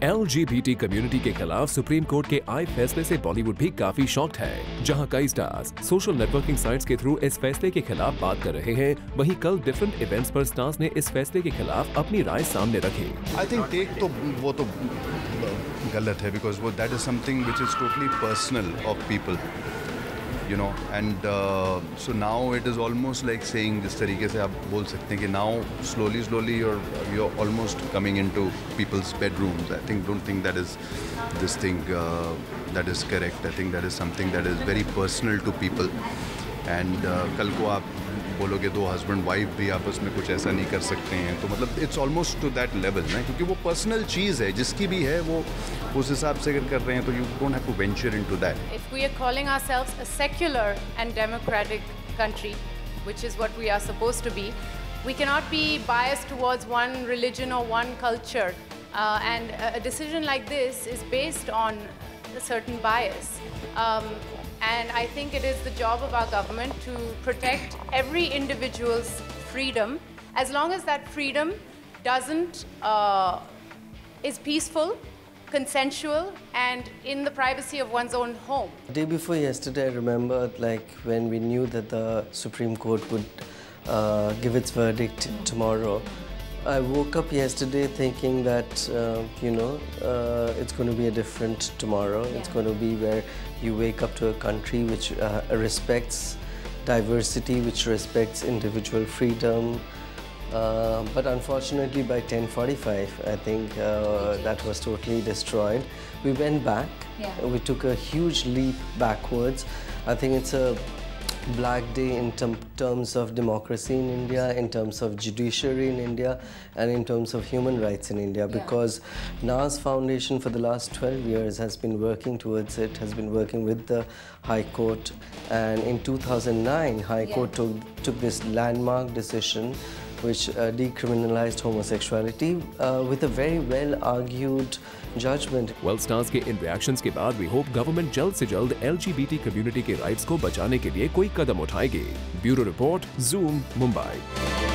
LGBT community के खिलाफ supreme court के आए फैसले से बॉलीवुड भी काफी शॉक्ड है। जहां कई स्टार्स सोशल नेटवर्किंग साइट्स के थ्रू इस फैसले के खिलाफ बात कर रहे हैं, वहीं कल डिफरेंट इवेंट्स पर स्टार्स ने इस फैसले के खिलाफ अपनी राय सामने रखी। आई थिंक टेक तो वो तो गलत है, बिकॉज वो that is something which is totally personal of people, you know, and so now it is almost like saying, जिस तरीके से आप बोल सकते हैं कि now slowly you're almost coming into people's bedrooms. I don't think that is this thing that is correct. I think that is something that is very personal to people. And कल को आप बोलोगे दो हस्बैंड वाइफ भी आपस में कुछ ऐसा नहीं कर सकते हैं, तो मतलब it's almost two that level ना, क्योंकि वो पर्सनल चीज़ है, जिसकी भी है वो उस हिसाब से अगर कर रहे हैं तो you don't have to venture into that. If we are calling ourselves a secular and democratic country, which is what we are supposed to be, we cannot be biased towards one religion or one culture, and a decision like this is based on a certain bias. And I think it is the job of our government to protect every individual's freedom, as long as that freedom is peaceful, consensual, and in the privacy of one's own home. The day before yesterday, I remember like when we knew that the Supreme Court would give its verdict tomorrow. I woke up yesterday thinking that, it's going to be a different tomorrow. Yeah. It's going to be where you wake up to a country which respects diversity, which respects individual freedom. But unfortunately by 10:45, I think that was totally destroyed. We went back. Yeah. We took a huge leap backwards. I think it's a black day in terms of democracy in India, in terms of judiciary in India, and in terms of human rights in India, because NAS Foundation for the last 12 years has been working towards it, has been working with the High Court, and in 2009 High Court took this landmark decision which decriminalized homosexuality with a very well argued judgment. Well, stars के इन reactions के बाद we hope government जल्द से जल्द LGBT community के rights को बचाने के लिए कोई कदम उठाएगी। Bureau report, Zoom, Mumbai.